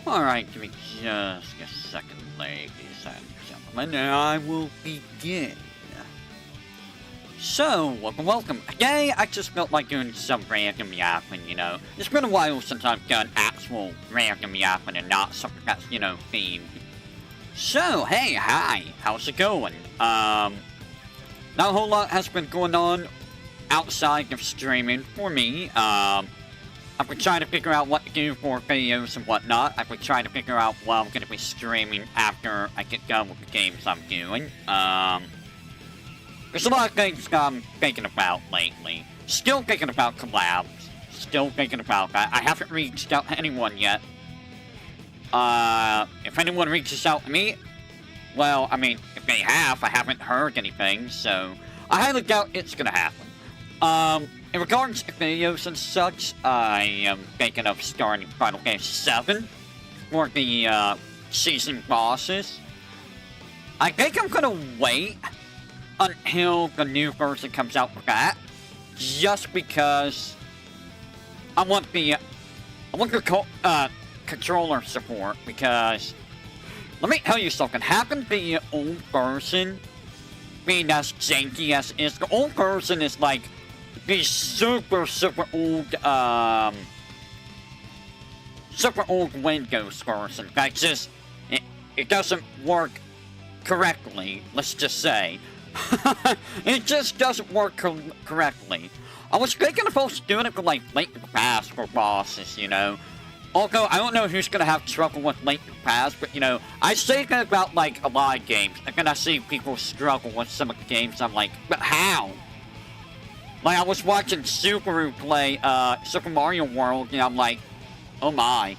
Alright, give me just a second, ladies and gentlemen, and I will begin. So, welcome. Today, I just felt like doing some random yapping, you know. It's been a while since I've done actual random yapping and not something that's, you know, themed. So, hey, hi, how's it going? Not a whole lot has been going on outside of streaming for me. I've been trying to figure out what to do for videos and whatnot. I've been trying to figure out what I'm going to be streaming after I get done with the games I'm doing. There's a lot of things I'm thinking about lately. Still thinking about collabs. Still thinking about that. I haven't reached out to anyone yet. If anyone reaches out to me, well, I mean, if they have, I haven't heard anything, so I highly doubt it's gonna happen. In regards to videos and such, I am thinking of starting Final Fantasy VII for the, season bosses. I think I'm gonna wait until the new version comes out for that, just because I want the controller support, because let me tell you something, having the old version being as janky as it is, the old version is like the super old Windows version that just, it doesn't work correctly, let's just say. It just doesn't work correctly. I was thinking about doing it for like Link to the Past for bosses, you know. Although I don't know who's gonna have trouble with Link to the Past, but you know, I say that about like a lot of games. And then I see people struggle with some of the games. I'm like, but how? Like I was watching Subaru play Super Mario World, and I'm like, oh my.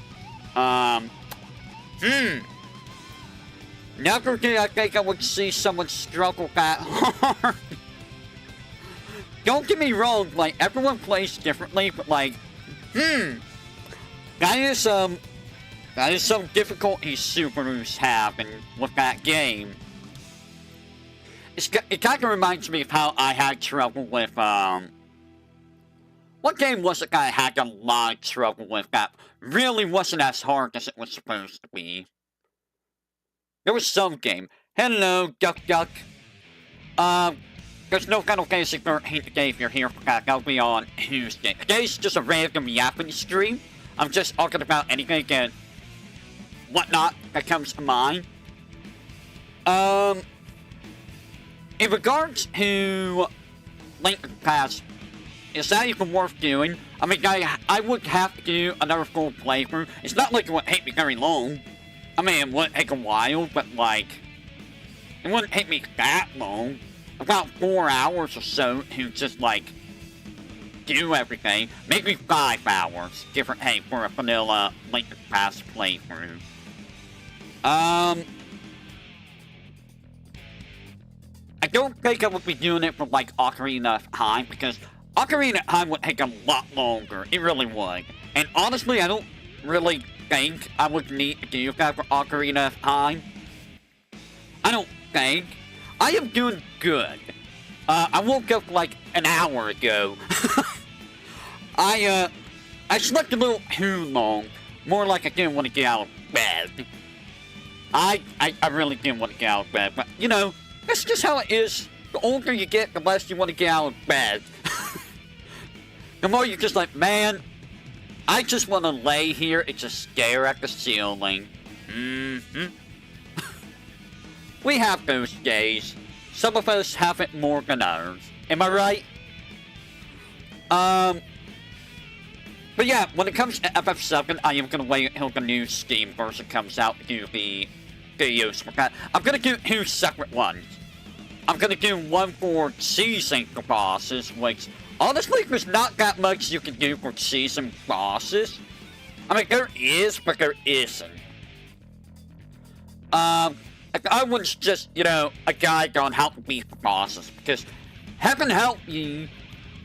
Never did I think I would see someone struggle that hard. Don't get me wrong, like, everyone plays differently, but like, that is some difficulty Subarus have with that game. It kind of reminds me of how I had trouble with, what game was it that I had a lot of trouble with that really wasn't as hard as it was supposed to be? There was some game. Hello, Duck. There's no Final Fantasy 13 today if you're here for that. That'll be on Tuesday. Today's just a random yapping stream. I'm just talking about anything and whatnot that comes to mind. In regards to Link to the Past, is that even worth doing? I mean, I would have to do another full playthrough. It's not like it would take me very long. I mean, it wouldn't take a while, but like, it wouldn't take me that long. About 4 hours or so to just like, do everything. Maybe 5 hours, give or take, for a vanilla Link to the Past playthrough. I don't think I would be doing it for like Ocarina of Time, because Ocarina of Time would take a lot longer. It really would. And honestly, I don't really think I would need to do that for Ocarina of Time. I don't think. I am doing good. I woke up like an hour ago. I slept a little too long. More like I didn't want to get out of bed. I really didn't want to get out of bed, but you know, that's just how it is. The older you get, the less you want to get out of bed. The more you're just like, man, I just want to lay here and just stare at the ceiling. We have those days. Some of us have it more than others. Am I right? But yeah, when it comes to FF7, I am going to wait until the new Steam version comes out to do the videos for that. I'm going to do 2 separate ones. I'm going to do one for season bosses, which honestly, there's not that much you can do for season bosses. I mean, there is, but there isn't. I was just, you know, a guide on how to beat the bosses, because heaven help you,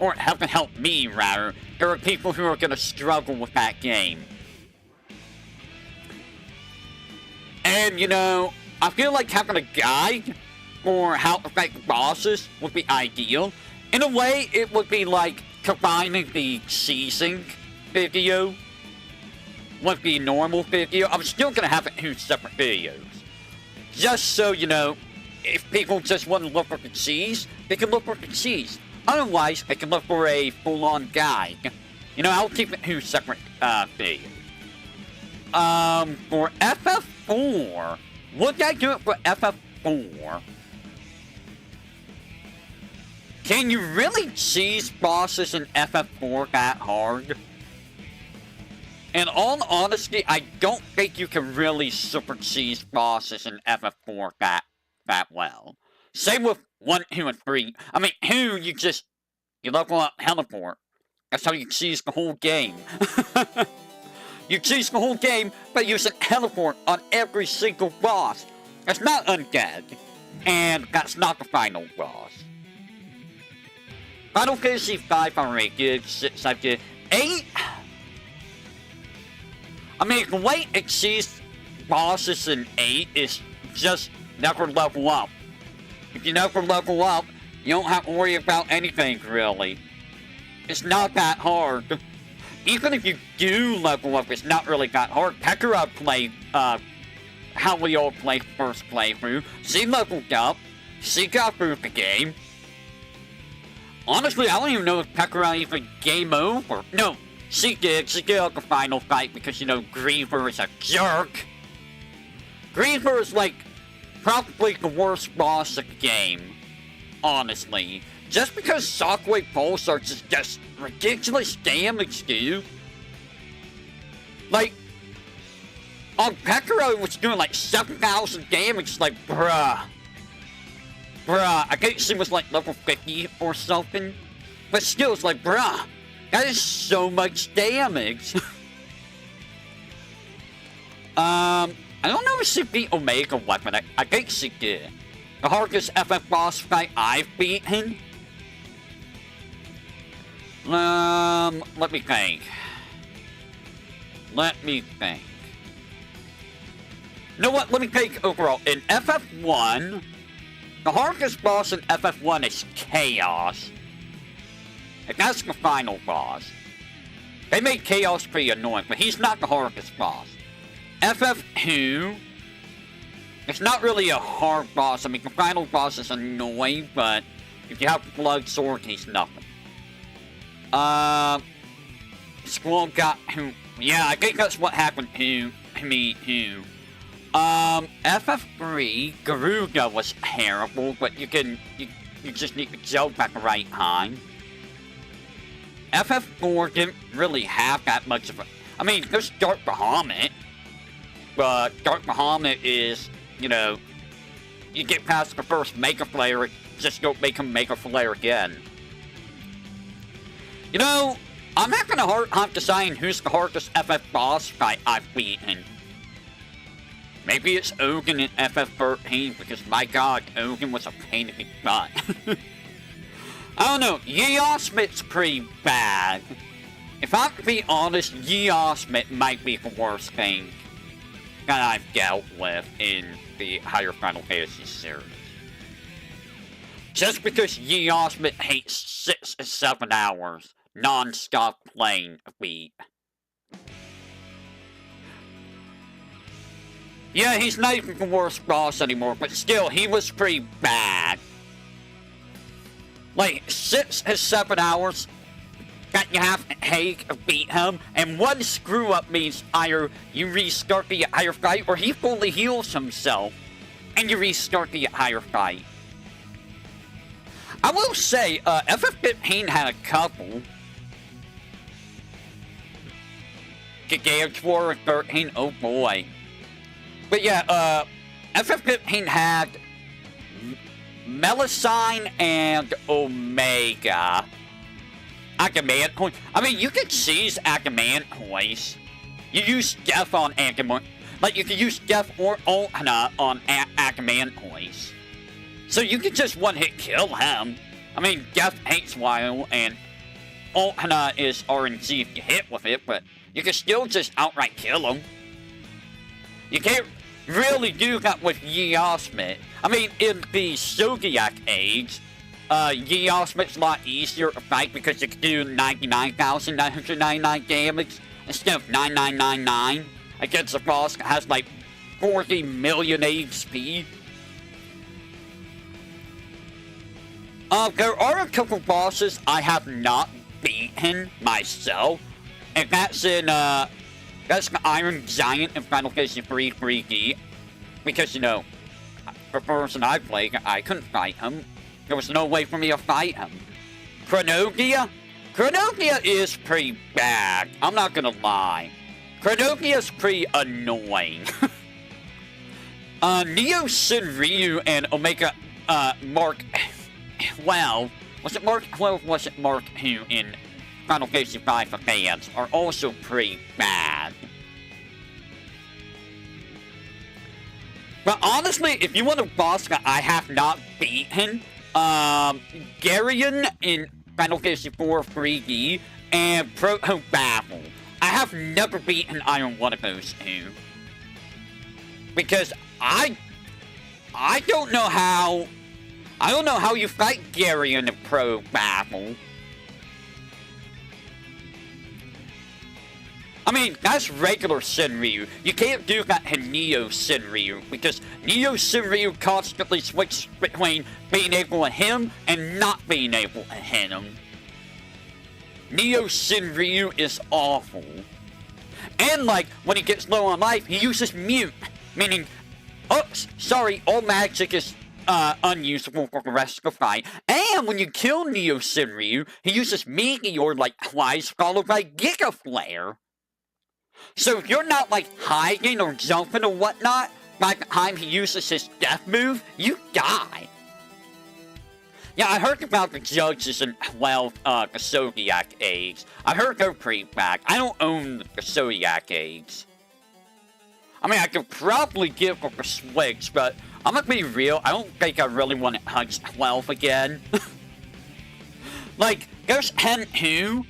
or heaven help me, rather, there are people who are going to struggle with that game. And, you know, I feel like having a guide for how to fight the bosses would be ideal. In a way, it would be like combining the season video with the normal video, I'm still gonna have it 2 separate videos. Just so, you know, if people just want to look for the cheese, they can look for the cheese. Otherwise, they can look for a full-on guide. You know, I'll keep it 2 separate videos. For FF4, would I do it for FF4? Can you really cheese bosses in FF4 that hard? In all honesty, I don't think you can really super cheese bosses in FF4 that well. Same with 1, 2, and 3. I mean, 2, you level up teleport. That's how you cheese the whole game. You cheese the whole game by using teleport on every single boss. That's not undead. And that's not the final boss. Final Fantasy 5 I already did, 6 I did, 8... I mean, the way it sees bosses in 8 is just never level up. If you never level up, you don't have to worry about anything, really. It's not that hard. Even if you do level up, it's not really that hard. Pekora played, how we all played first playthrough. She leveled up. She got through the game. Honestly, I don't even know if Pekora even game over. No. She did like the final fight because, you know, Griever is a jerk. Griever is, like, probably the worst boss of the game. Honestly. Just because Shockwave Pulsars is just ridiculous damage, dude. Like, on Pekora was doing, like, 7,000 damage. Like, bruh. I think she was, like, level 50 or something. But still, it's like, bruh. That is so much damage. I don't know if she beat Omega Weapon. I think she did. The hardest FF boss fight I've beaten. Let me think. You know what? Let me think overall. In FF1, the hardest boss in FF1 is Chaos. And that's the final boss. They made Chaos pretty annoying, but he's not the hardest boss. FF2, it's not really a hard boss. I mean, the final boss is annoying, but if you have Blood Sword, he's nothing. Squall got who? Yeah, I think that's what happened to me too. FF3, Garuda was terrible, but you just need to jump at the right time. FF4 didn't really have that much of a... I mean, there's Dark Bahamut. But Dark Bahamut is, you know... You get past the first Mega Flare, just don't make him Mega Flare again. You know, I'm having a hard time deciding who's the hardest FF boss fight I've beaten. Maybe it's Ogun in FF13, because my god, Ogun was a pain in the butt. I don't know, Yosmit's pretty bad. If I can be honest, Yosmit might be the worst thing that I've dealt with in the higher Final Fantasy series. Just because Yosmit hates 6 to 7 hours non-stop playing a beat. Yeah, he's not even the worst boss anymore, but still, he was pretty bad. Like, 6 to 7 hours that you have to take to beat him, and one screw-up means either you restart the entire fight, or he fully heals himself, and you restart the entire fight. I will say, FF15 had a couple. Gigant's War 13, oh boy. But yeah, FF15 had Melusine and Omega. Adamantoise. I mean, you could seize Adamantoise. You use Death on Adamantoise. Like, you could use Death or Ultina on Adamantoise. So you could just one-hit kill him. I mean, Death hates Wild, and Ultina is RNG if you hit with it, but you can still just outright kill him. You can't really do that with Yosmit. I mean, in the Zodiac Age, Yosmit's a lot easier to fight because you can do 99,999 damage instead of 9999 against a boss that has like 40 million HP. There are a couple bosses I have not beaten myself, and that's in, that's the Iron Giant in Final Fantasy 3D, because, you know, the person I played, I couldn't fight him. There was no way for me to fight him. Chronogia? Chronogia is pretty bad, I'm not gonna lie. Chronogia's pretty annoying. Neo Shinryu and Omega, Mark 12, was it Mark 12, was it Mark 2 in Final Fantasy 5 Advance, are also pretty bad. But honestly, if you want a boss that I have not beaten, Garion in Final Fantasy 4 3D, and Proto Battle. I have never beaten either one of those two. Because I don't know how you fight Gary in the Pro Battle. I mean, that's regular Shinryu. You can't do that in Neo Shinryu, because Neo Shinryu constantly switches between being able to hit him and not being able to hit him. Neo Shinryu is awful. And like, when he gets low on life, he uses mute, meaning, oops, sorry, all magic is unusable for the rest of the fight. And when you kill Neo Shinryu, he uses Meteor like twice, followed by Giga Flare. So if you're not like hiding or jumping or whatnot, by the time he uses his death move, you die. Yeah, I heard about the judges in 12, the Zodiac eggs. I heard they're pretty bad. I don't own the Zodiac eggs. I mean, I could probably give them a switch, but I'm gonna be real, I don't think I really want to touch 12 again. Like, there's Hen2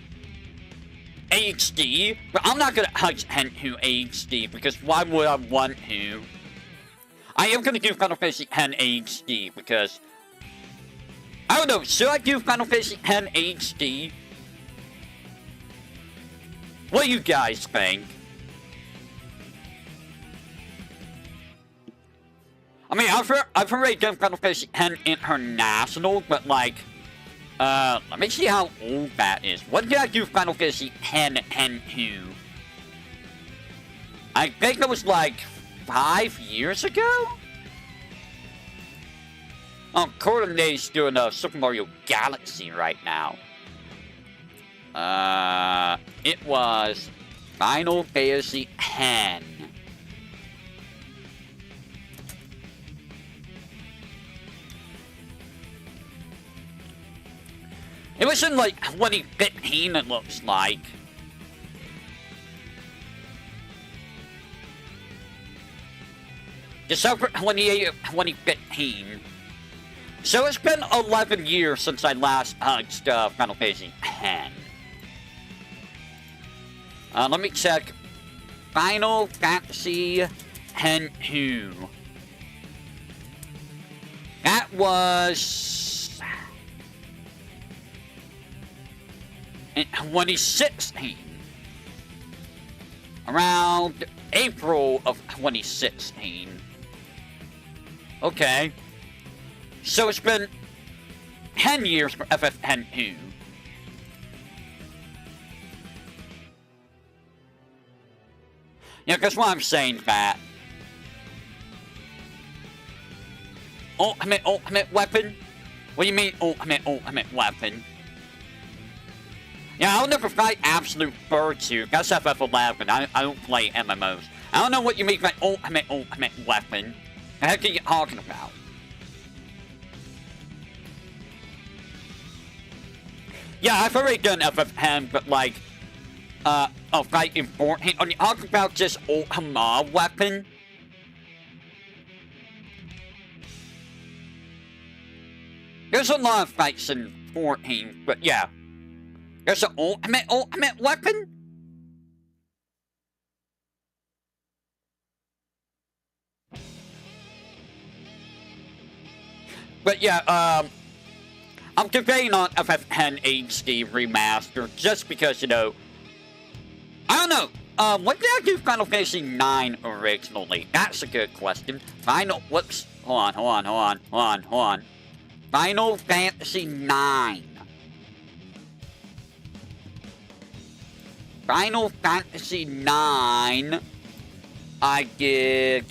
HD, but I'm not gonna touch Hen2 HD, because why would I want to? I am gonna do Final Fantasy X HD, because I don't know, should I do Final Fantasy X HD? What do you guys think? I mean, I've already done Final Fantasy X International, but like, let me see how old that is. When did I do Final Fantasy X N2? I think it was like 5 years ago? Oh, Coordinate's doing Super Mario Galaxy right now. It was Final Fantasy X. It was in like 2015, it looks like. December 28th, 2015. So it's been 11 years since I last touched Final Fantasy X. Let me check. Final Fantasy X-2. That was in 2016. Around April of 2016. Okay. So it's been 10 years for FF10-2. Yeah, that's why I'm saying that. Ultimate weapon? What do you mean ultimate weapon? Yeah, I'll never fight Absolute Virtue. That's FF11. I don't play MMOs. I don't know what you mean by ultimate weapon. The heck are you talking about? Yeah, I've already done FF10, but like, a fight in 14. Are you talking about just ultimate weapon? There's a lot of fights in 14, but yeah. There's an ultimate weapon? But yeah, I'm debating on FF10 HD Remaster just because, you know, I don't no. When did I do Final Fantasy IX originally? That's a good question. Whoops. Hold on. Final Fantasy IX. Final Fantasy IX. I did,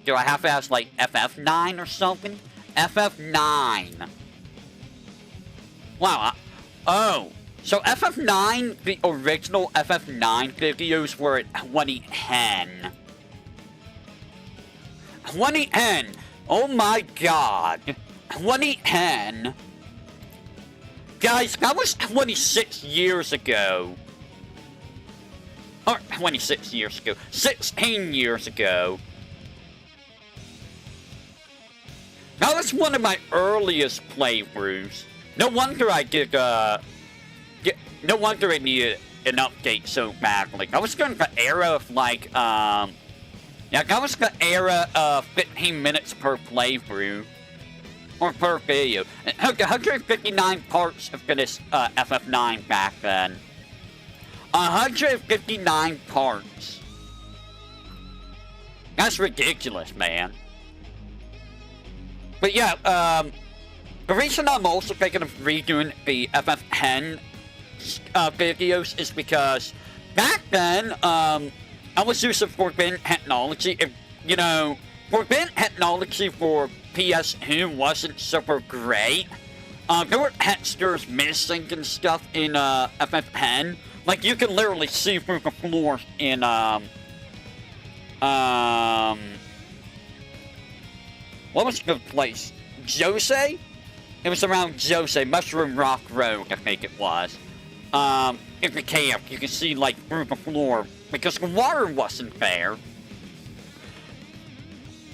do I have to ask, like, FF9 or something? FF9. Wow, oh. So FF9, the original FF9 videos were at 2010. 2010! Oh my god. 2010? Guys, that was 26 years ago. Or 26 years ago. 16 years ago. That was one of my earliest playthroughs. No wonder I did, no wonder I needed an update so badly. I was going the era of, like, yeah, that was the era of 15 minutes per playthrough. Or per video. 159 parts of this, FF9 back then. 159 parts. That's ridiculous, man. But yeah, the reason I'm also thinking of redoing the FF10 videos is because back then, I was using forbidden technology. If, you know, forbidden technology for PS2 wasn't super great. There were textures missing and stuff in FF10. Like, you can literally see through the floor in what was the place? Jose? It was around Jose, Mushroom Rock Road, I think it was. In the camp, you can see, like, through the floor, because the water wasn't there.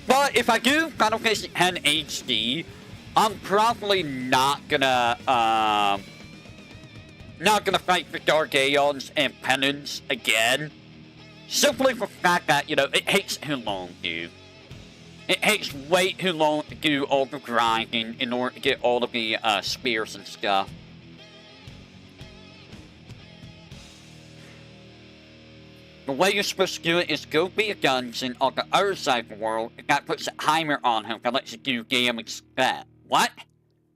But if I do Final Fantasy X HD, I'm probably not gonna fight the Dark Aeons and Penance again. Simply for the fact that, you know, it takes too long, dude. It takes way too long to do all the grinding in order to get all of the spears and stuff. The way you're supposed to do it is go be a dungeon on the other side of the world, and that puts a timer on him that lets you do damage that. What?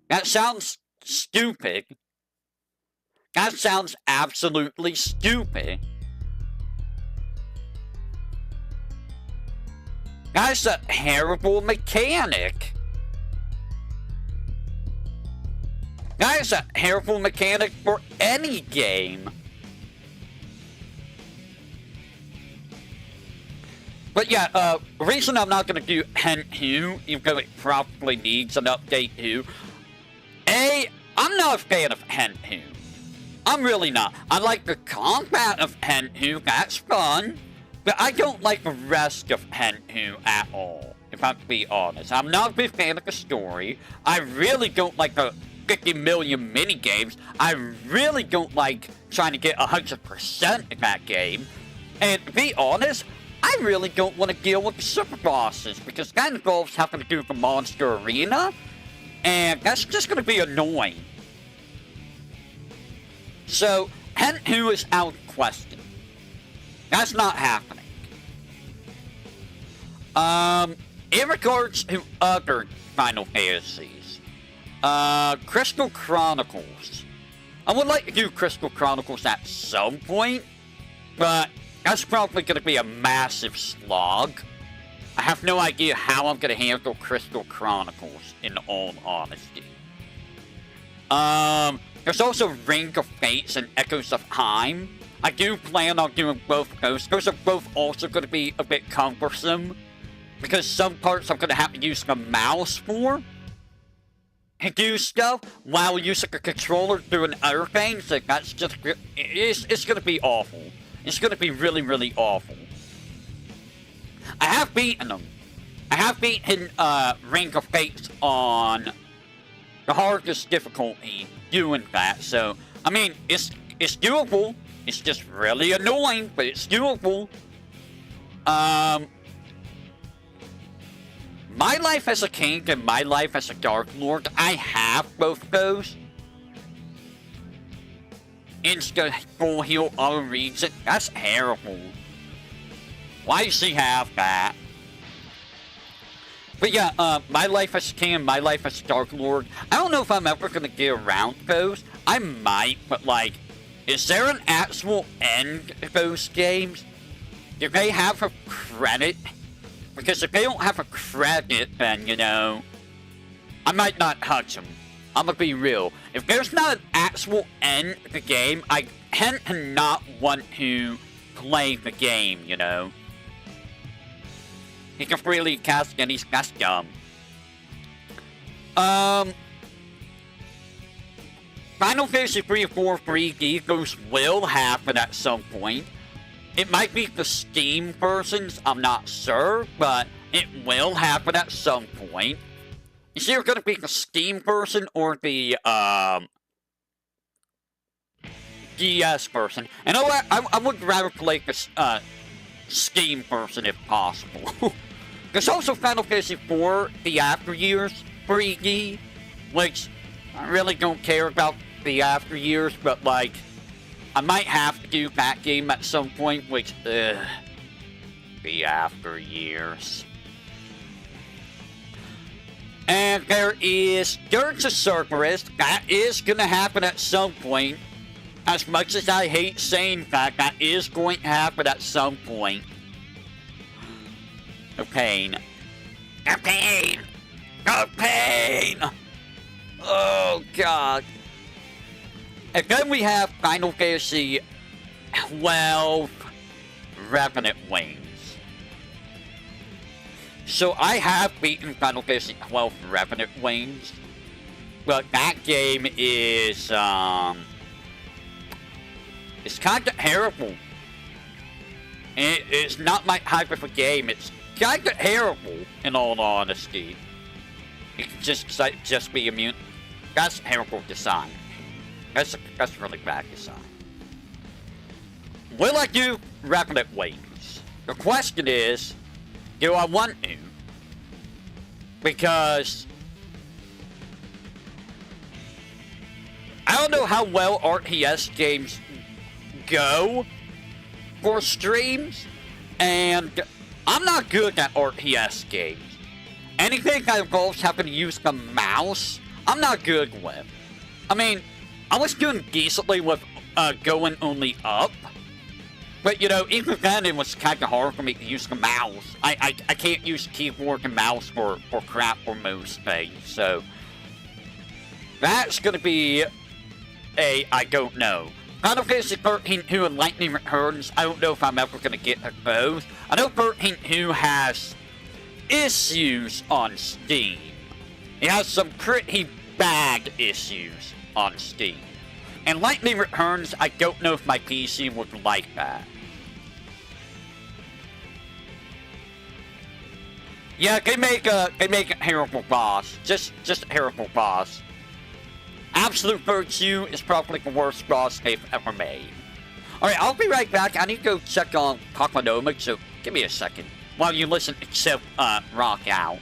That sounds stupid. That sounds absolutely stupid. That's a terrible mechanic. That is a terrible mechanic for any game. But yeah, the reason I'm not going to do Hen 2, even though it probably needs an update too. I'm not a fan of Hen 2. I'm really not. I like the combat of Hen 2, that's fun. But I don't like the rest of Hen 2 at all, if I'm to be honest. I'm not a big fan of the story. I really don't like the 50 million minigames. I really don't like trying to get 100% in that game. And to be honest, I really don't want to deal with the super bosses, because that involves having to do the monster arena, and that's just going to be annoying. So, Hen 2 is out of question. That's not happening. In regards to other Final Fantasies, Crystal Chronicles. I would like to do Crystal Chronicles at some point, but that's probably going to be a massive slog. I have no idea how I'm going to handle Crystal Chronicles, in all honesty. There's also Ring of Fates and Echoes of Time. I do plan on doing both of those. Those are both also going to be a bit cumbersome, because some parts I'm going to have to use the mouse for to do stuff, while using the controller doing other things. Like, that's just, it's going to be awful. It's going to be really, really awful. I have beaten them. I have beaten Ring of Fates on the hardest difficulty doing that. So, I mean, it's doable. It's just really annoying, but it's doable. My Life as a King and My Life as a Dark Lord, I have both those. Insta full heal all reason. That's terrible. Why does he have that? But yeah, My Life as a King and My Life as a Dark Lord. I don't know if I'm ever gonna get around those. I might, but like, is there an actual end to those games? Do they have a credit? Because if they don't have a credit, then, you know, I might not touch them. I'm gonna be real. If there's not an actual end to the game, I tend to not want to play the game, you know. He can freely cast and he's that's dumb. Final Fantasy 3 and 4 3D, those will happen at some point. It might be the Steam versions, I'm not sure, but it will happen at some point. Is either gonna be the Steam version or the DS version. And you know what? I would rather play the Steam version if possible. There's also Final Fantasy 4, the After Years 3D, which I really don't care about the After Years, but like, I might have to do that game at some point, which, the After Years. And there is Dirge of Cerberus. That is gonna happen at some point. As much as I hate saying that, that is going to happen at some point. The pain. The pain! The pain! Oh, God. And then we have Final Fantasy 12 Revenant Wings. So I have beaten Final Fantasy 12 Revenant Wings. But that game is, it's kind of terrible. It's not my type of a game. It's kind of terrible, in all honesty. It can just be immune. That's terrible design. That's really bad design. Will I do Revenant Wings? The question is, do I want to? Because I don't know how well RTS games go for streams, and I'm not good at RTS games. Anything that involves having to use the mouse, I'm not good with. I mean, I was doing decently with going only up, but you know, even then it was kind of hard for me to use the mouse. I can't use keyboard and mouse for crap for most things, so that's gonna be a I don't know. Final Fantasy 13-2 and Lightning Returns, I don't know if I'm ever going to get to both. I know 13-2 has issues on Steam. It has some pretty bad issues on Steam. And Lightning Returns, I don't know if my PC would like that. Yeah, they make a terrible boss. Just a terrible boss. Absolute Virtue is probably the worst boss they've ever made. Alright, I'll be right back. I need to go check on Cognomic, so give me a second while you listen to Sip rock out.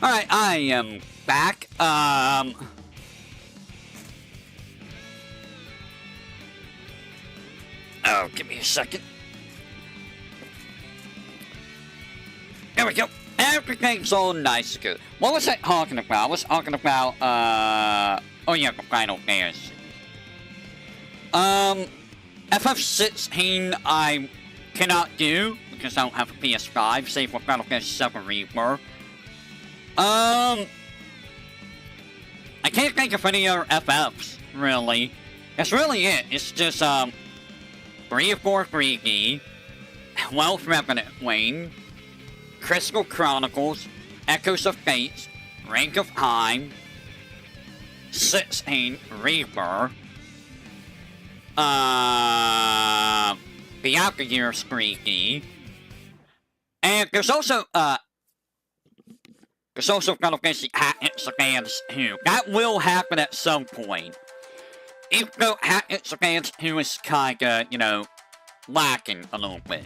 Alright, I am back. Oh, give me a second. There we go. Everything's all nice and good. What was I talking about? I was talking about, oh yeah, the Final Fantasy. FF16 I cannot do, because I don't have a PS5, save for Final Fantasy VII Rebirth. I can't think of any other FFs, really. That's really it. It's just, 3 or 4 3D, Wealth Revenant Wing, Crystal Chronicles, Echoes of Fate, Rank of Time, 16 Rebirth, the Outer Years 3D, and there's also Final Fantasy Tactics Advance 2. That will happen at some point. Even though Tactics Advance 2 is kinda, you know, lacking a little bit.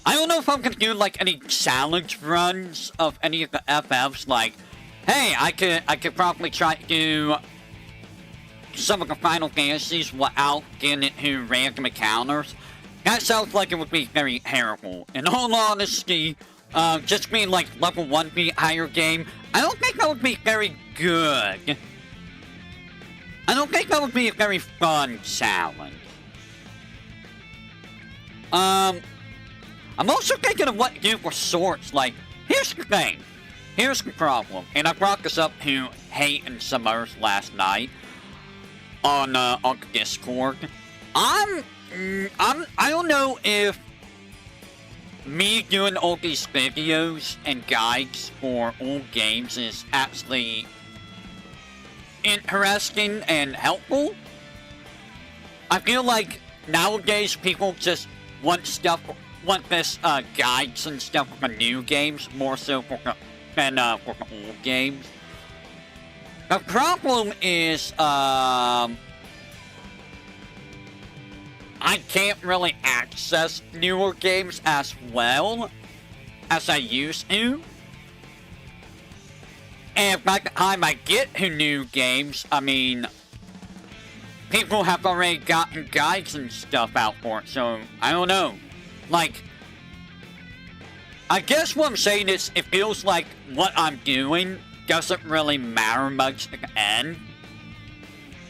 I don't know if I'm gonna do, like, any challenge runs of any of the FFs, like, hey, I could probably try to do some of the Final Fantasies without getting into random encounters. That sounds like it would be very terrible. In all honesty, just being, like, level 1 be higher game, I don't think that would be very good. I don't think that would be a very fun challenge. I'm also thinking of what to do for sorts, like, here's the thing. Here's the problem, and I brought this up to Hate and some others last night on Discord. I don't know if me doing all these videos and guides for old games is actually interesting and helpful. I feel like nowadays people just want this guides and stuff for new games more so than for the old games. The problem is I can't really access newer games as well as I used to. And by the time I get to new games, I mean, people have already gotten guides and stuff out for it, so I don't know. Like, I guess what I'm saying is, it feels like what I'm doing doesn't really matter much at the end.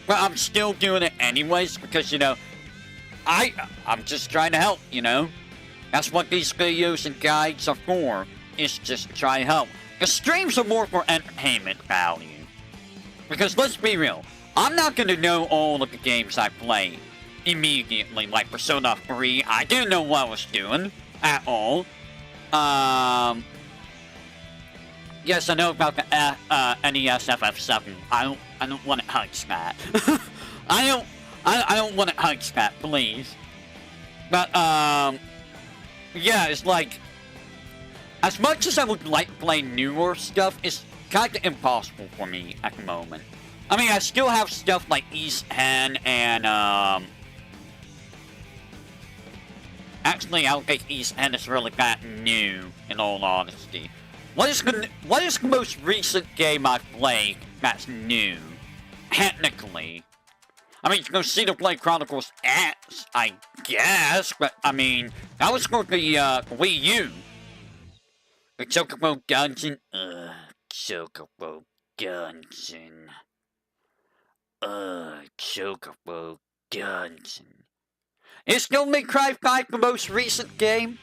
But I'm still doing it anyways, because, you know, I'm just trying to help, you know? That's what these videos and guides are for, is just to try to help. The streams are more for entertainment value. Because let's be real, I'm not going to know all of the games I play immediately. Like Persona 3, I didn't know what I was doing at all. Yes, I know about the NES FF7. I don't want to touch that. I don't want to touch that, please. But yeah, it's like, as much as I would like to play newer stuff, it's kind of impossible for me at the moment. I mean, I still have stuff like East End and, actually, I don't think East End is really that new, in all honesty. What is the most recent game I've played that's new? Technically. I mean, Xenoblade Chronicles X, I guess, but, I mean, that was for the Wii U. The Chocobo Dungeon? Chocobo Dungeon. Chocobo Dungeon. Is Devil May Cry 5 the most recent game?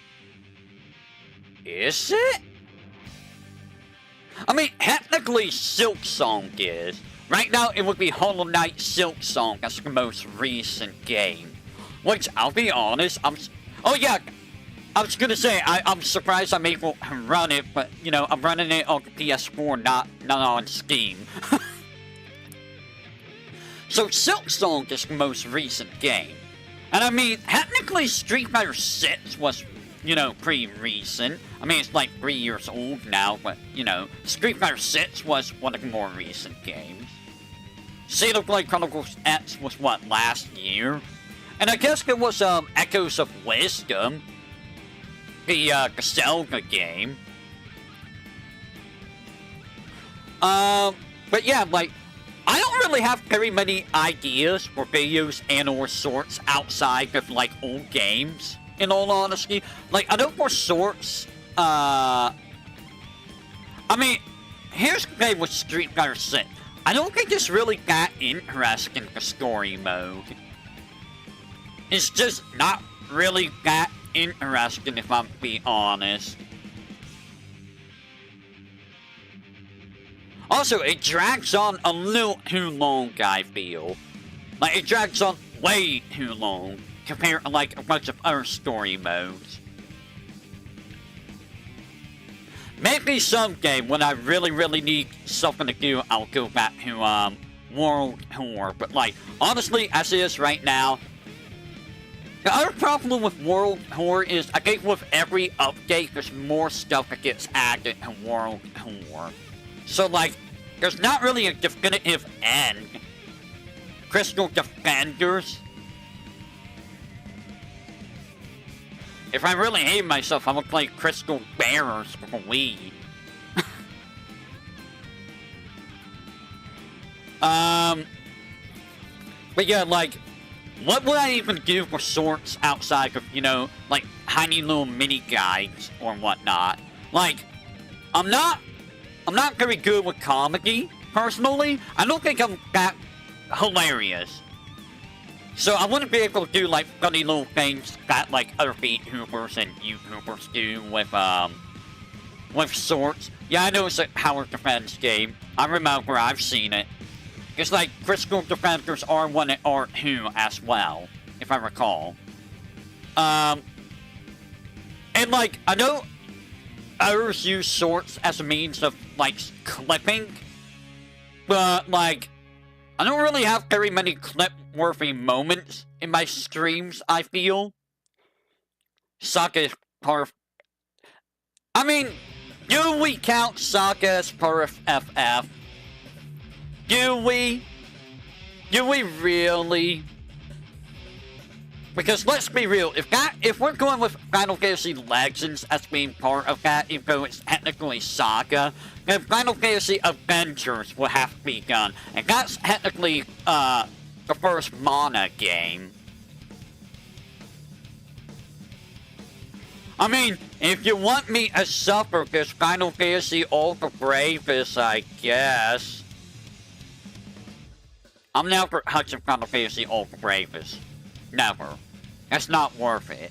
Is it? I mean, technically Silksong is. Right now, it would be Hollow Knight Silksong that's the most recent game. Which, I'll be honest, oh yeah, I was gonna say, I'm surprised I'm able to run it, but, you know, I'm running it on the PS4, not on Steam. So, Silksong is the most recent game. And I mean, technically Street Fighter 6 was, you know, pretty recent. I mean, it's like 3 years old now, but, you know, Street Fighter 6 was one of the more recent games. Xenoblade Chronicles X was, what, last year? And I guess there was, Echoes of Wisdom, the Zelda game. But yeah, like, I don't really have very many ideas for videos and or sorts outside of, like, old games, in all honesty. Like, I know for sorts, I mean, here's the thing with Street Fighter 6. I don't think it's really that interesting for story mode. It's just not really that interesting, if I'm being honest. Also, it drags on a little too long, I feel. Like, it drags on way too long compared to, like, a bunch of other story modes. Maybe someday, when I really need something to do, I'll go back to, World Tour. But, like, honestly, as it is right now, the other problem with World Tour is, I think with every update, there's more stuff that gets added to World Tour. So, like, there's not really a definitive end. Crystal Defenders. If I really hate myself, I'm gonna play Crystal Bearers for Wii. But yeah, like, what would I even do for sorts outside of, you know, like, tiny little mini guides or whatnot? Like, I'm not very good with comedy, personally. I don't think I'm that hilarious. So I wouldn't be able to do, like, funny little things that, like, other VTubers and YouTubers do with sorts. Yeah, I know it's a Tower Defense game. I remember, I've seen it. It's like Crystal Defenders R1 and R2 as well, if I recall. And, like, I know others use sorts as a means of, like, clipping. But, like, I don't really have very many clip-worthy moments in my streams, I feel. Saga is part of... I mean, do we count Saga as part of FF? Do we? Do we really? Because let's be real, if we're going with Final Fantasy Legends as being part of that, even though it's technically Saga, then Final Fantasy Avengers will have to be done. And that's technically, the first Mana game. I mean, if you want me to suffer this Final Fantasy Ultra Bravest, I guess. I'm never touching Final Fantasy Ultra Bravest. Never. That's not worth it.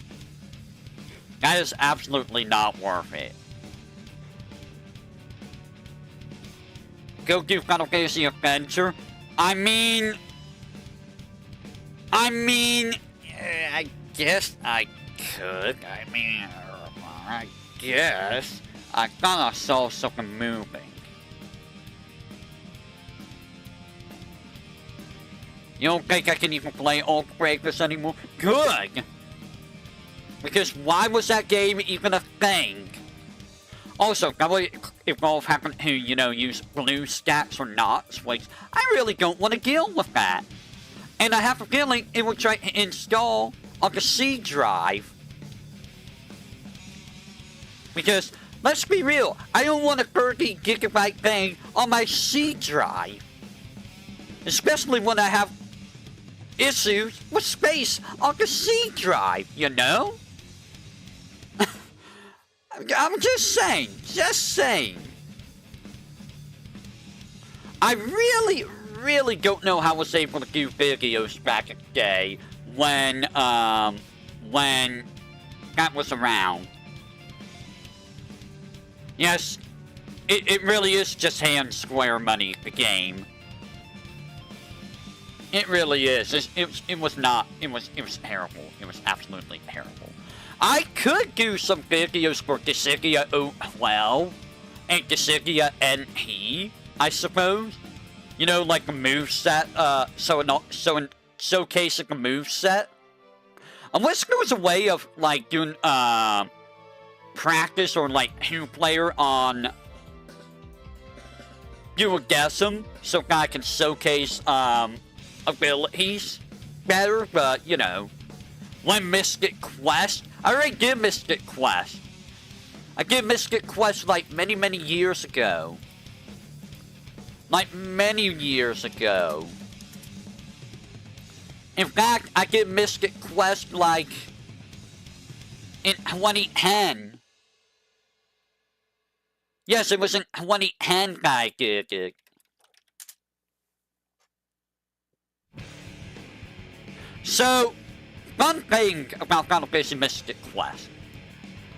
That is absolutely not worth it. Go do Final Fantasy Adventure? I guess I could. I guess. I thought I saw something moving. You don't think I can even play Ultra Bravest anymore? Good! Because why was that game even a thing? Also, that would involve having to, you know, use blue stacks or not swings. I really don't want to deal with that. And I have a feeling it will try to install on the C drive. Because, let's be real, I don't want a 30 gigabyte thing on my C drive. Especially when I have issues with space on the C drive, you know? I'm just saying. I really don't know how I was able to do videos back in the day when that was around. Yes, it really is just hand square money, the game. It really is. It was terrible. It was absolutely terrible. I could do some videos for Dissidia 012 and Dissidia NT, I suppose. You know, like a moveset, showcasing a moveset. Unless there was a way of, like, doing, practice or, like, two-player on Duogesm, so I can showcase, abilities better, but, you know. When Mystic Quest, I already did Mystic Quest. I did Mystic Quest, like, many years ago. like many years ago. In fact, I did Mystic Quest like in 2010. Yes, it was in 2010 that I did it. So, fun thing about Final Fantasy Mystic Quest.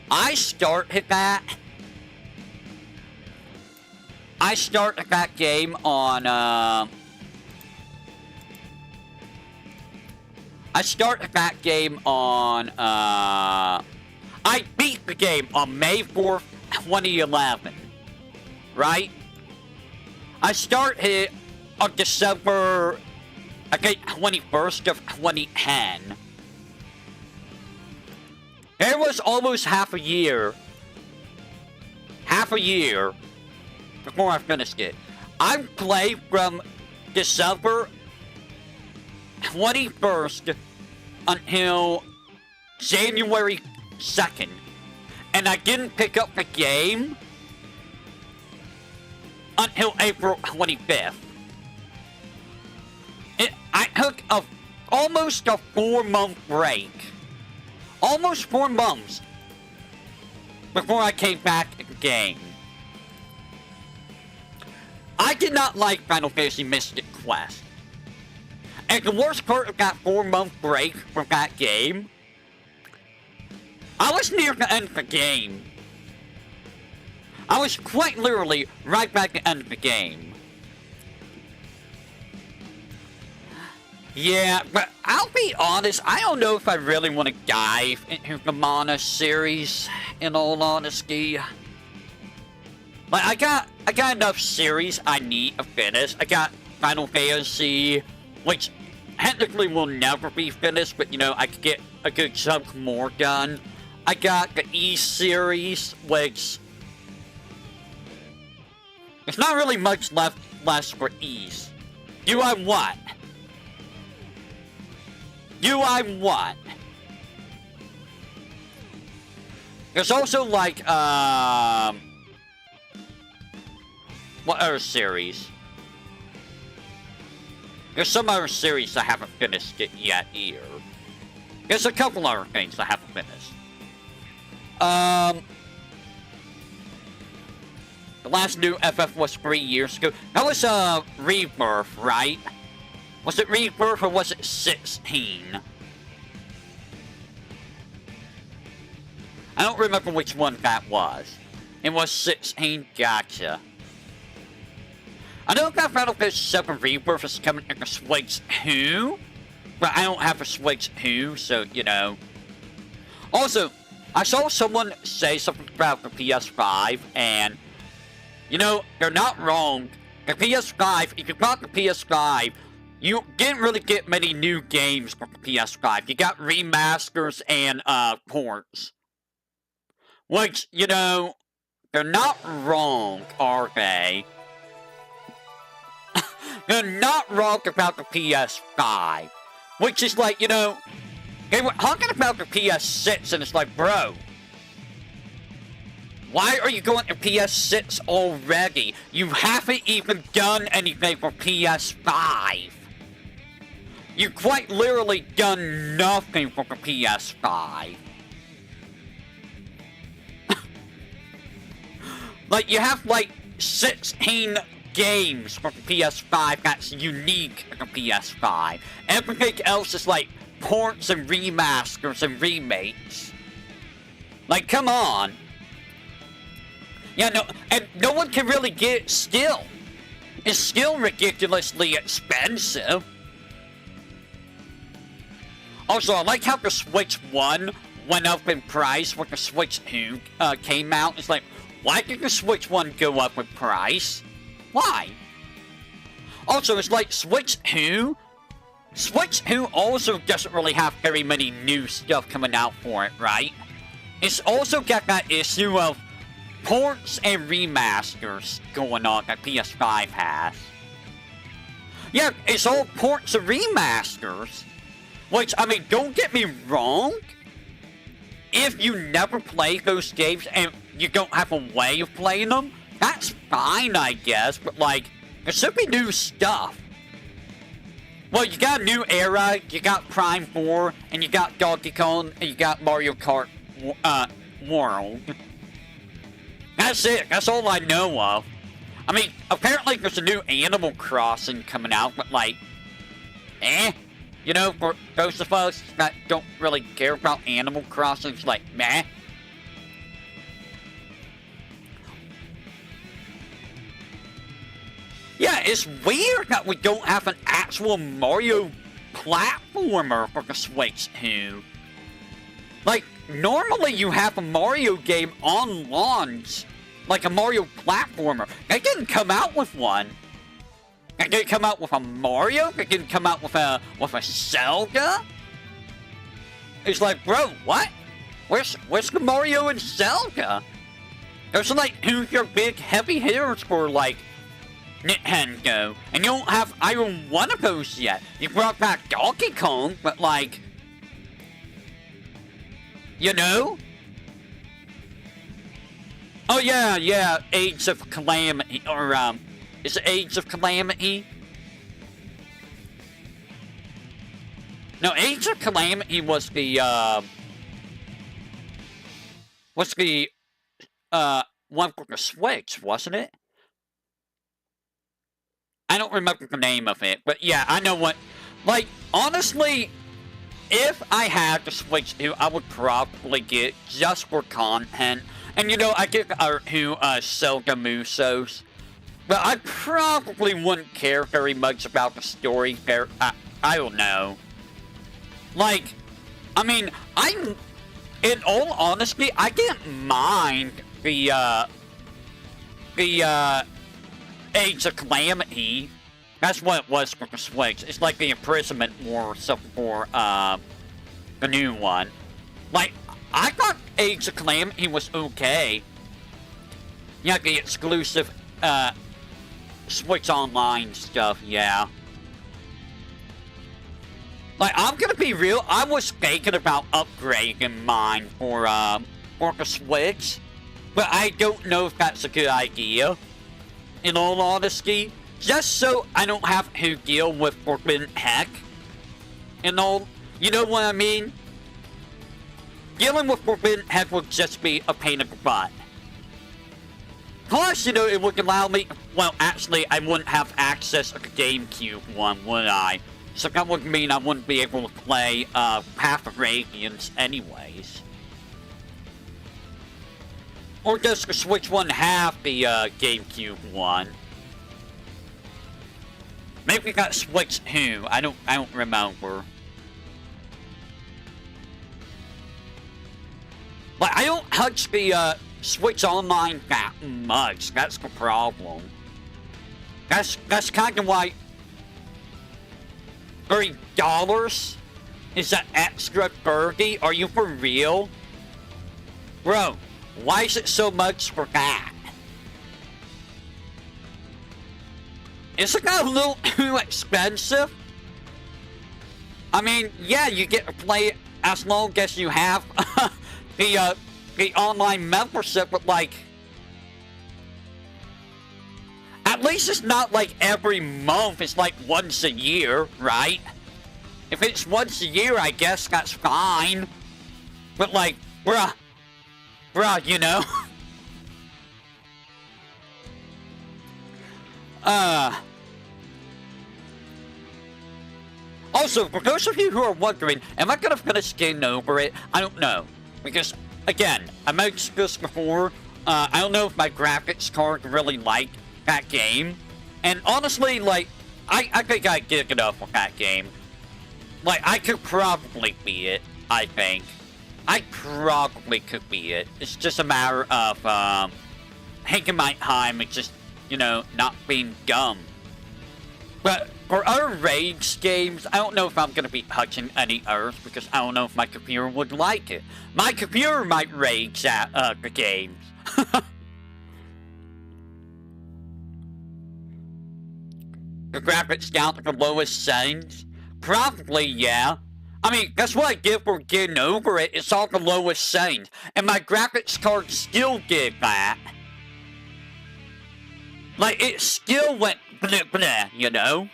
I started that game on, I beat the game on May 4th, 2011. Right? I started on December, I think, 21st of 2010. It was almost half a year before I finished it. I played from December 21st until January 2nd. And I didn't pick up the game until April 25th. I took almost a 4-month break. Almost 4 months before I came back to the game. I did not like Final Fantasy Mystic Quest. And the worst part of that 4-month break from that game, I was near the end of the game. I was quite literally right back at the end of the game. Yeah, but I'll be honest, I don't know if I really want to dive into the Mana series, in all honesty. Like, I got enough series I need to finish. I got Final Fantasy, which technically will never be finished, but, you know, I could get a good chunk more done. I got the E series, which... there's not really much left for E's. Do I what? There's also, like, what other series? There's some other series I haven't finished it yet, either. There's a couple other things I haven't finished. The last new FF was 3 years ago. That was, Rebirth, right? Was it Rebirth or was it 16? I don't remember which one that was. It was 16, gotcha. I know that Final Fantasy VII Rebirth is coming to the Switch 2, but I don't have a Switch 2, so, you know. Also, I saw someone say something about the PS5, and, you know, they're not wrong. The PS5, if you bought the PS5, you didn't really get many new games for the PS5. You got remasters and, ports. Which, you know, they're not wrong, are they? They're not wrong about the PS5. Which is like, you know, they were talking about the PS6, and it's like, bro, why are you going to PS6 already? You haven't even done anything for PS5. You've quite literally done nothing for the PS5. Like, you have, like, 16 games for the PS5 that's unique to the PS5. Everything else is, like, ports and remasters and remakes. Like, come on. Yeah, no, and no one can really get it still. It's still ridiculously expensive. Also, I like how the Switch 1 went up in price when the Switch 2 came out. It's like, why did the Switch 1 go up in price? Why? Also, it's like Switch 2 also doesn't really have very many new stuff coming out for it, right? It's also got that issue of ports and remasters going on that PS5 has. Yeah, it's all ports and remasters. Which, I mean, don't get me wrong. If you never play those games and you don't have a way of playing them, that's fine, I guess. But, like, There should be new stuff. Well, you got a new era, you got Prime 4, and you got Donkey Kong, and you got Mario Kart World. That's it. That's all I know of. I mean, apparently there's a new Animal Crossing coming out, but like, you know, for those of us that don't really care about Animal Crossing, it's like, meh. Yeah, it's weird that we don't have an actual Mario platformer for the Switch 2. Like, normally you have a Mario game on launch, like a Mario platformer. They didn't come out with one. They didn't come out with a Mario. They didn't come out with a Zelda. It's like, bro, what? Where's the Mario and Zelda? Those are like who's your big heavy hitters for like Nintendo, and you don't have either one of those yet. You brought back Donkey Kong, but like, you know? Oh yeah, Age of Calamity, or is it Age of Calamity? No, Age of Calamity was the one for the Switch, wasn't it? I don't remember the name of it, but yeah, I know what... Like, honestly, if I had the Switch 2, I would probably get it just for content. And, you know, I get who sell the Musos. But I probably wouldn't care very much about the story. I don't know. Like, I mean, in all honesty, I didn't mind the Age of Calamity. That's what it was for the Switch. It's like the imprisonment war stuff for the new one. Like, I thought Age of Calamity was okay. Yeah, the exclusive Switch Online stuff, yeah. Like, I'm gonna be real, I was thinking about upgrading mine for the Switch, but I don't know if that's a good idea. In all honesty, just so I don't have to deal with Forbidden Heck. And all, you know what I mean? Dealing with Forbidden Heck would just be a pain in the butt. Plus, you know, it would allow me, well, actually, I wouldn't have access to the GameCube one, would I? So that would mean I wouldn't be able to play Path of Radiance anyways. Or does the Switch one have the GameCube one? Maybe we got Switch 2. I don't remember. But I don't touch the Switch Online that much. That's the problem. That's kind of why $30 is an extra 30. Are you for real, bro? Why is it so much for that? Isn't that a little too expensive? I mean, yeah, you get to play it as long as you have the online membership, but like, at least it's not like every month, it's like once a year, right? If it's once a year, I guess that's fine. But like, bruh, you know? Also, for those of you who are wondering, am I gonna finish getting over it? I don't know. Because, again, I mentioned this before, I don't know if my graphics card really like that game. And honestly, like, I think I get enough with that game. Like, I could probably beat it, I think. I probably could beat it. It's just a matter of, taking my time and just, you know, not being dumb. But for other Rage games, I don't know if I'm going to be touching any others because I don't know if my computer would like it. My computer might rage at the games. The graphics down to the lowest settings? Probably, yeah. I mean, that's what I get for getting over it. It's all the lowest settings. And my graphics card still did that. Like, it still went bleh bleh, you know?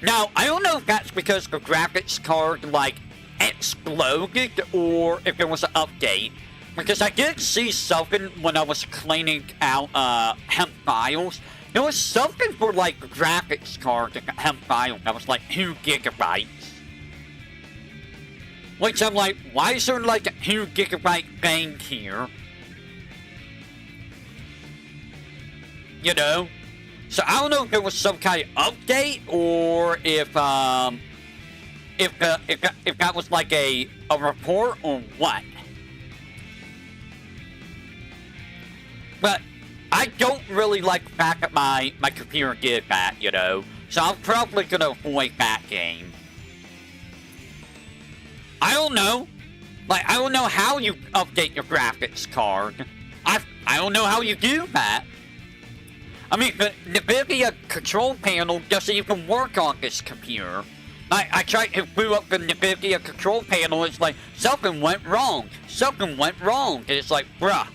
Now, I don't know if that's because the graphics card, like, exploded or if it was an update. Because I did see something when I was cleaning out, hemp files. There was something for, like, graphics card in the hemp file that was, like, 2 gigabytes. Which I'm like, why is there, like, a 2 gigabyte thing here? You know? So I don't know if there was some kind of update or if that was like a report or what. But I don't really like the fact that my computer did that, you know. So I'm probably gonna avoid that game. I don't know. Like, I don't know how you update your graphics card. I don't know how you do that. I mean, the NVIDIA control panel doesn't even work on this computer. I tried to boot up the NVIDIA control panel, it's like, something went wrong. Something went wrong. And it's like, bruh.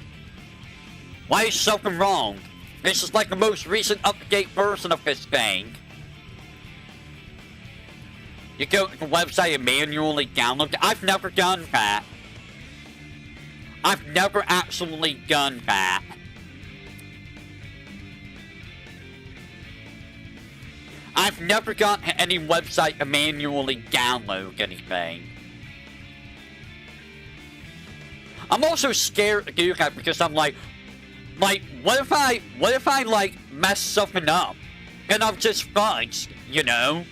Why is something wrong? This is like the most recent update version of this thing. You go to the website and manually download it. I've never done that. I've never actually done that. I've never gone to any website to manually download anything. I'm also scared to do that because I'm like, what if I, like, mess something up? And I'm just fudged, you know?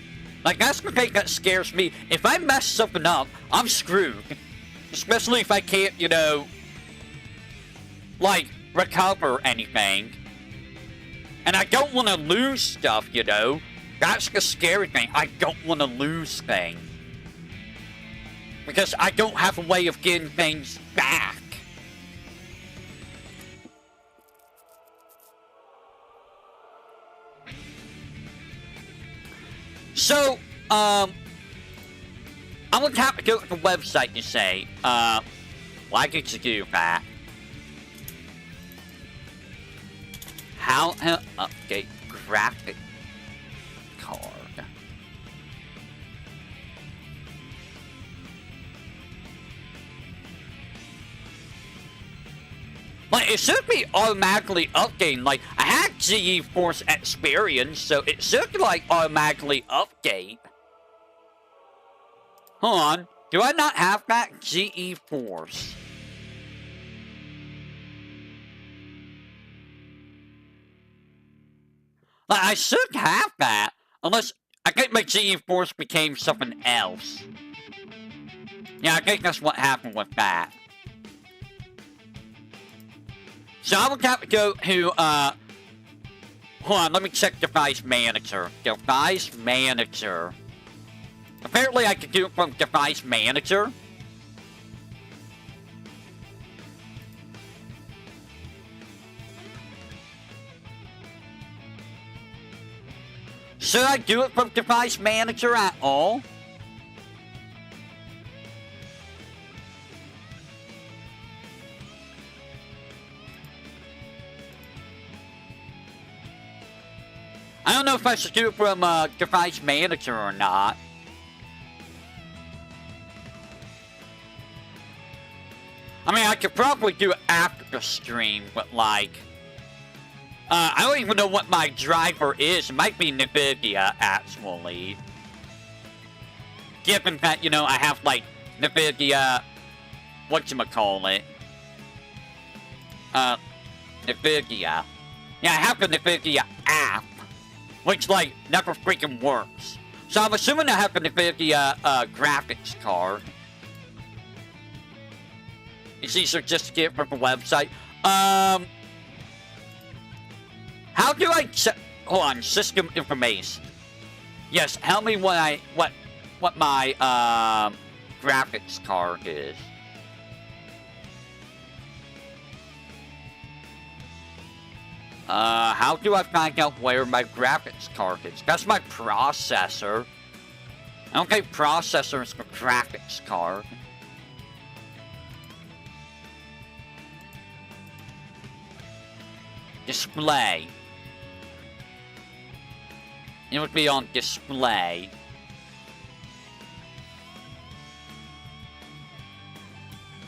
Like, that's the thing that scares me. If I mess something up, I'm screwed. Especially if I can't, you know, like, recover anything. And I don't want to lose stuff, you know? That's the scary thing. I don't want to lose things. Because I don't have a way of getting things back. So, I would have to go to the website to say, why did you do that? How to update graphic card. Like, it should be automatically updating. Like, I had GeForce Experience, so it should, like, automatically update. Hold on. Do I not have that? GeForce. Like, I should have that. Unless, I think my GeForce became something else. Yeah, I think that's what happened with that. So I would have to go to, hold on, let me check Device Manager. Device Manager. Apparently I could do it from Device Manager. Should I do it from Device Manager at all? I don't know if I should do it from Device Manager or not. I mean, I could probably do it after the stream, but like... I don't even know what my driver is. It might be NVIDIA, actually. Given that, you know, I have, like, NVIDIA... Whatchamacallit? NVIDIA. Yeah, I have the NVIDIA app. Which, like, never freaking works. So I'm assuming I have the NVIDIA, graphics card. It's easier just to get it from the website. How do I check? Hold on, system information. Yes, tell me what my graphics card is. How do I find out where my graphics card is? That's my processor. I don't think processor is the graphics card. Display. It would be on display.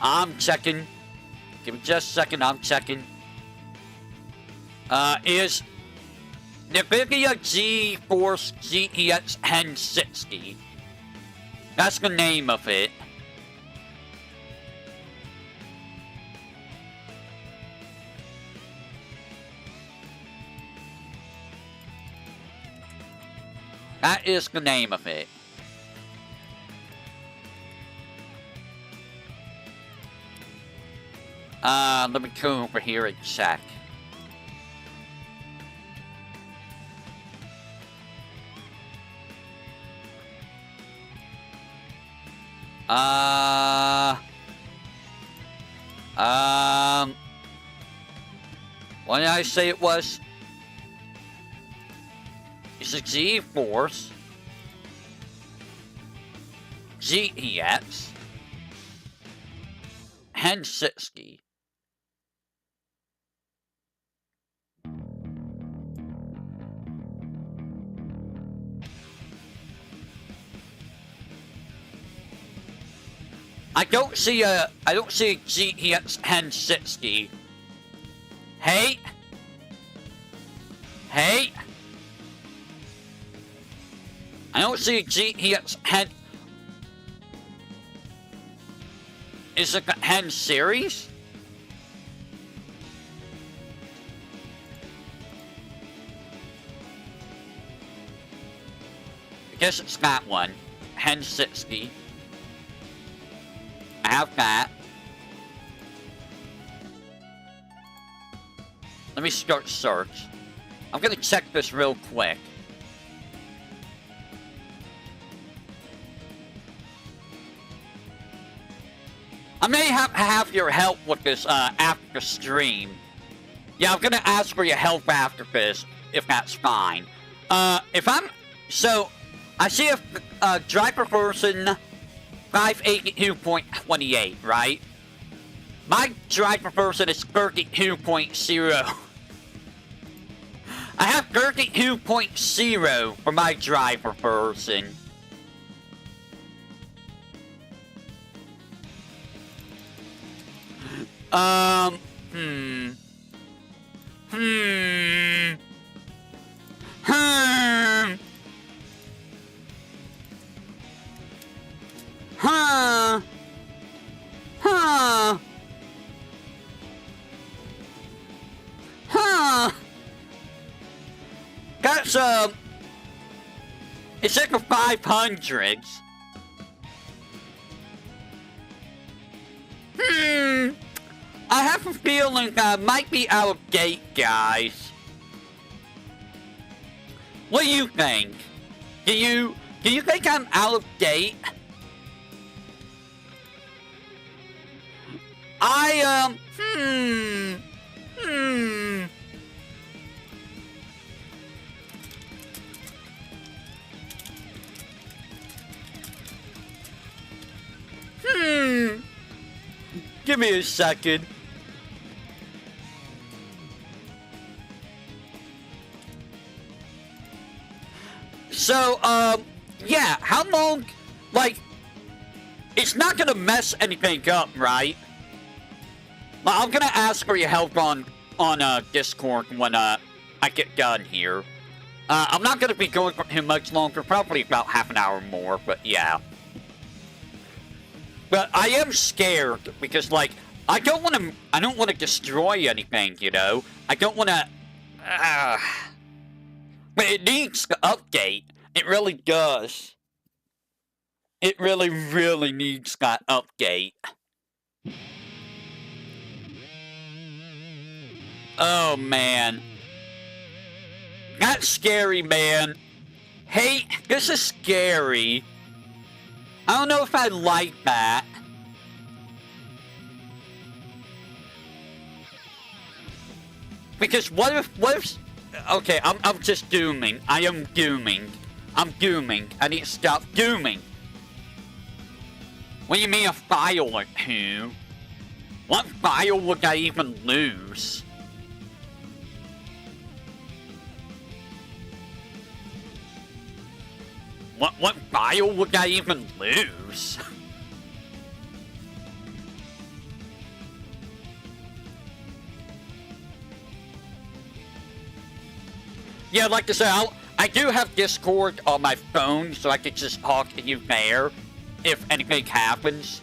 I'm checking. Give me just a second, I'm checking. Is NVIDIA GeForce GTX 1060. That's the name of it. That is the name of it. Let me come over here and check. What did I say it was? It's a GeForce GTX 1060. I don't see a GTX 1060. Hey? Hey? I don't see a GTX 10. Is it the 10 series? I guess it's that one. 1060. I have that. Let me start search. I'm gonna check this real quick. I may have your help with this after the stream. Yeah, I'm gonna ask for your help after this, if that's fine. So, I see a driver person 582.28, right? My driver person is 32.0. I have 32.0 for my driver person. That's, it's like a 500s. I have a feeling I might be out of date, guys. What do you think? Do you think I'm out of date? Give me a second. So, yeah, how long, like, it's not gonna mess anything up, right? Well, I'm gonna ask for your help on Discord when, I get done here. I'm not gonna be going for him much longer, probably about half an hour more, but yeah. But I am scared, because, like, I don't wanna destroy anything, you know? I don't wanna, but it needs to update. It really does. It really, really needs that update. Oh, man. That's scary, man. Hey, this is scary. I don't know if I like that. Because what if... Okay, I'm just dooming. I am dooming. I'm dooming. I need to stop dooming. What do you mean a file or two? What file would I even lose? What bio would I even lose? Yeah, like I said, I do have Discord on my phone, so I could just talk to you there if anything happens.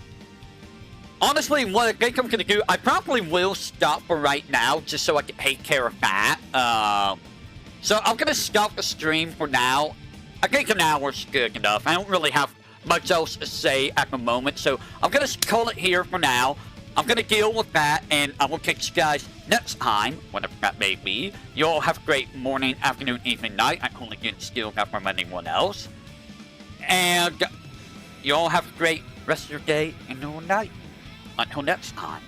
Honestly, what I think I'm going to do, I probably will stop for right now, just so I can take care of that. So I'm going to stop the stream for now. I think an hour's good enough. I don't really have much else to say at the moment, so I'm going to call it here for now. I'm going to deal with that, and I will catch you guys next time, whatever that may be. You all have a great morning, afternoon, evening, night. I only get steal that from anyone else. And you all have a great rest of your day and your night. Until next time.